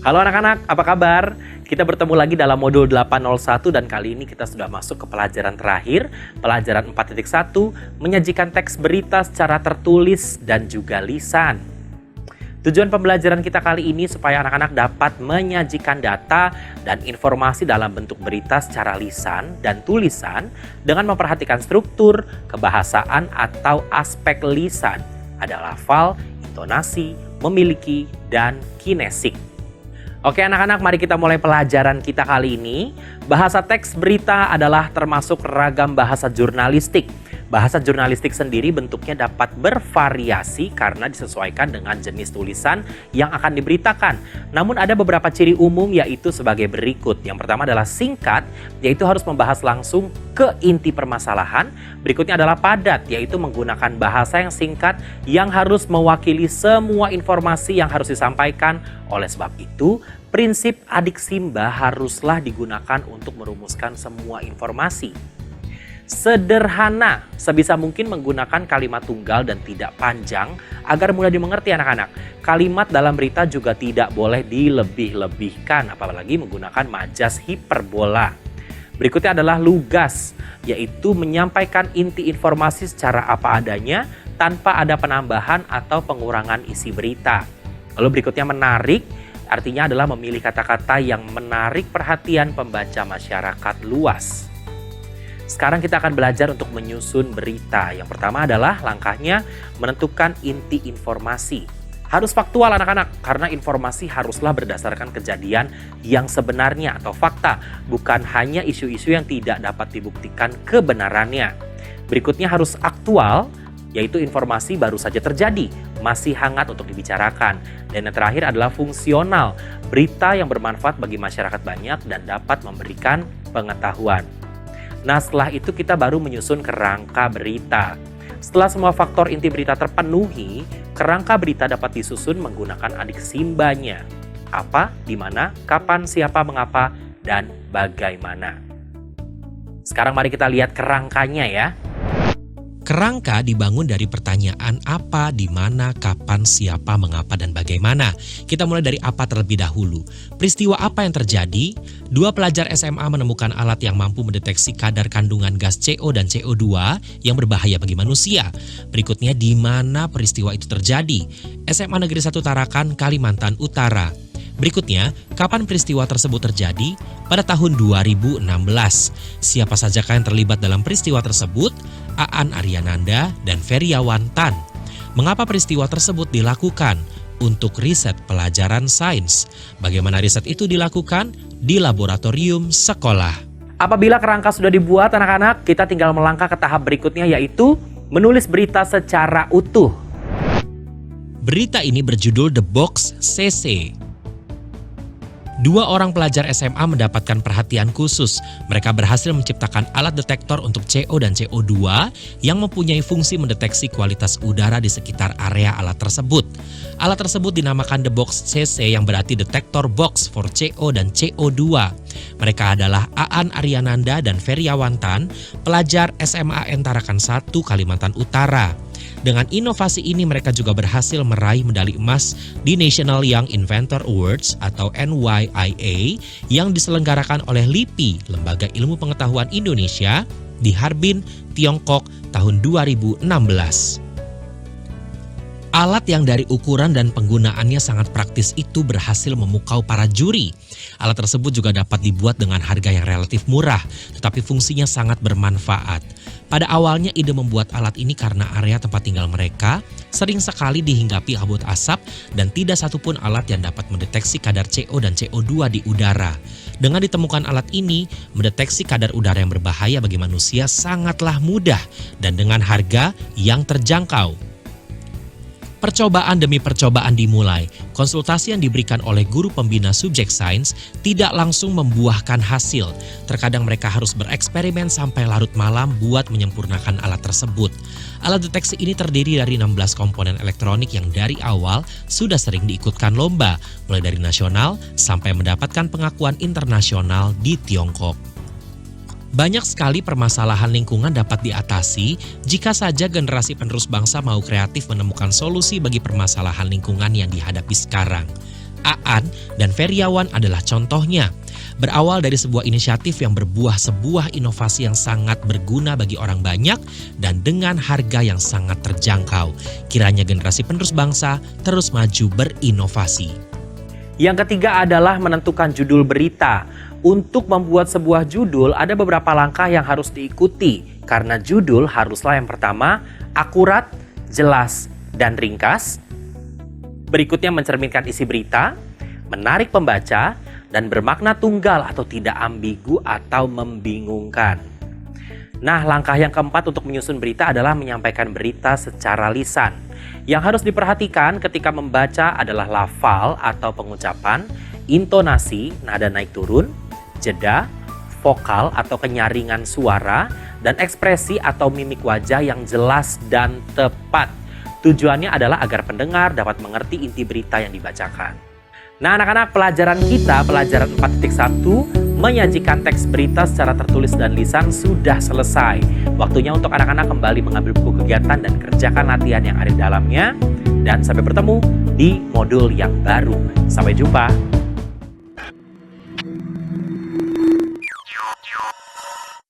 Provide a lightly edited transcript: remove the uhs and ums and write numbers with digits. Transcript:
Halo anak-anak, apa kabar? Kita bertemu lagi dalam modul 801 dan kali ini kita sudah masuk ke pelajaran terakhir, pelajaran 4.1, menyajikan teks berita secara tertulis dan juga lisan. Tujuan pembelajaran kita kali ini supaya anak-anak dapat menyajikan data dan informasi dalam bentuk berita secara lisan dan tulisan dengan memperhatikan struktur, kebahasaan atau aspek lisan. Ada lafal, intonasi, memiliki, dan kinesik. Oke anak-anak, mari kita mulai pelajaran kita kali ini. Bahasa teks berita adalah termasuk ragam bahasa jurnalistik. Bahasa jurnalistik sendiri bentuknya dapat bervariasi karena disesuaikan dengan jenis tulisan yang akan diberitakan. Namun ada beberapa ciri umum yaitu sebagai berikut. Yang pertama adalah singkat, yaitu harus membahas langsung ke inti permasalahan. Berikutnya adalah padat, yaitu menggunakan bahasa yang singkat yang harus mewakili semua informasi yang harus disampaikan. Oleh sebab itu, prinsip adik Simba haruslah digunakan untuk merumuskan semua informasi. Sederhana, sebisa mungkin menggunakan kalimat tunggal dan tidak panjang agar mudah dimengerti anak-anak. Kalimat dalam berita juga tidak boleh dilebih-lebihkan, apalagi menggunakan majas hiperbola. Berikutnya adalah lugas, yaitu menyampaikan inti informasi secara apa adanya tanpa ada penambahan atau pengurangan isi berita. Lalu berikutnya menarik, artinya adalah memilih kata-kata yang menarik perhatian pembaca masyarakat luas. Sekarang kita akan belajar untuk menyusun berita. Yang pertama adalah langkahnya menentukan inti informasi. Harus faktual anak-anak, karena informasi haruslah berdasarkan kejadian yang sebenarnya atau fakta, bukan hanya isu-isu yang tidak dapat dibuktikan kebenarannya. Berikutnya harus aktual, yaitu informasi baru saja terjadi, masih hangat untuk dibicarakan. Dan yang terakhir adalah fungsional, berita yang bermanfaat bagi masyarakat banyak dan dapat memberikan pengetahuan. Nah, setelah itu kita baru menyusun kerangka berita. Setelah semua faktor inti berita terpenuhi, kerangka berita dapat disusun menggunakan adik Simbanya. Apa, di mana, kapan, siapa, mengapa, dan bagaimana. Sekarang mari kita lihat kerangkanya ya. Kerangka dibangun dari pertanyaan apa, di mana, kapan, siapa, mengapa, dan bagaimana. Kita mulai dari apa terlebih dahulu. Peristiwa apa yang terjadi? Dua pelajar SMA menemukan alat yang mampu mendeteksi kadar kandungan gas CO dan CO2 yang berbahaya bagi manusia. Berikutnya, di mana peristiwa itu terjadi? SMA Negeri 1 Tarakan, Kalimantan Utara. Berikutnya, kapan peristiwa tersebut terjadi? Pada tahun 2016. Siapa sajakah yang terlibat dalam peristiwa tersebut? Aan Ariananda dan Feriawan Tan. Mengapa peristiwa tersebut dilakukan? Untuk riset pelajaran sains. Bagaimana riset itu dilakukan? Di laboratorium sekolah. Apabila kerangka sudah dibuat anak-anak, kita tinggal melangkah ke tahap berikutnya yaitu menulis berita secara utuh. Berita ini berjudul The Box CC. Dua orang pelajar SMA mendapatkan perhatian khusus. Mereka berhasil menciptakan alat detektor untuk CO dan CO2 yang mempunyai fungsi mendeteksi kualitas udara di sekitar area alat tersebut. Alat tersebut dinamakan The Box CC yang berarti Detektor Box for CO dan CO2. Mereka adalah Aan Ariananda dan Feriawan Tan, pelajar SMA Tarakan 1 Kalimantan Utara. Dengan inovasi ini mereka juga berhasil meraih medali emas di National Young Inventor Awards atau NYIA yang diselenggarakan oleh LIPI, Lembaga Ilmu Pengetahuan Indonesia, di Harbin, Tiongkok tahun 2016. Alat yang dari ukuran dan penggunaannya sangat praktis itu berhasil memukau para juri. Alat tersebut juga dapat dibuat dengan harga yang relatif murah, tetapi fungsinya sangat bermanfaat. Pada awalnya ide membuat alat ini karena area tempat tinggal mereka sering sekali dihinggapi kabut asap dan tidak satupun alat yang dapat mendeteksi kadar CO dan CO2 di udara. Dengan ditemukan alat ini, mendeteksi kadar udara yang berbahaya bagi manusia sangatlah mudah dan dengan harga yang terjangkau. Percobaan demi percobaan dimulai. Konsultasi yang diberikan oleh guru pembina subjek sains tidak langsung membuahkan hasil. Terkadang mereka harus bereksperimen sampai larut malam buat menyempurnakan alat tersebut. Alat deteksi ini terdiri dari 16 komponen elektronik yang dari awal sudah sering diikutkan lomba, mulai dari nasional sampai mendapatkan pengakuan internasional di Tiongkok. Banyak sekali permasalahan lingkungan dapat diatasi jika saja generasi penerus bangsa mau kreatif menemukan solusi bagi permasalahan lingkungan yang dihadapi sekarang. Aan dan Feriawan adalah contohnya. Berawal dari sebuah inisiatif yang berbuah sebuah inovasi yang sangat berguna bagi orang banyak dan dengan harga yang sangat terjangkau. Kiranya generasi penerus bangsa terus maju berinovasi. Yang ketiga adalah menentukan judul berita. Untuk membuat sebuah judul ada beberapa langkah yang harus diikuti. Karena judul haruslah yang pertama akurat, jelas, dan ringkas. Berikutnya mencerminkan isi berita, menarik pembaca, dan bermakna tunggal atau tidak ambigu atau membingungkan. Nah, langkah yang keempat untuk menyusun berita adalah menyampaikan berita secara lisan. Yang harus diperhatikan ketika membaca adalah lafal atau pengucapan, intonasi, nada naik turun, jeda, vokal atau kenyaringan suara, dan ekspresi atau mimik wajah yang jelas dan tepat. Tujuannya adalah agar pendengar dapat mengerti inti berita yang dibacakan. Nah anak-anak, pelajaran kita, pelajaran 4.1, menyajikan teks berita secara tertulis dan lisan sudah selesai. Waktunya untuk anak-anak kembali mengambil buku kegiatan dan kerjakan latihan yang ada di dalamnya. Dan sampai bertemu di modul yang baru. Sampai jumpa.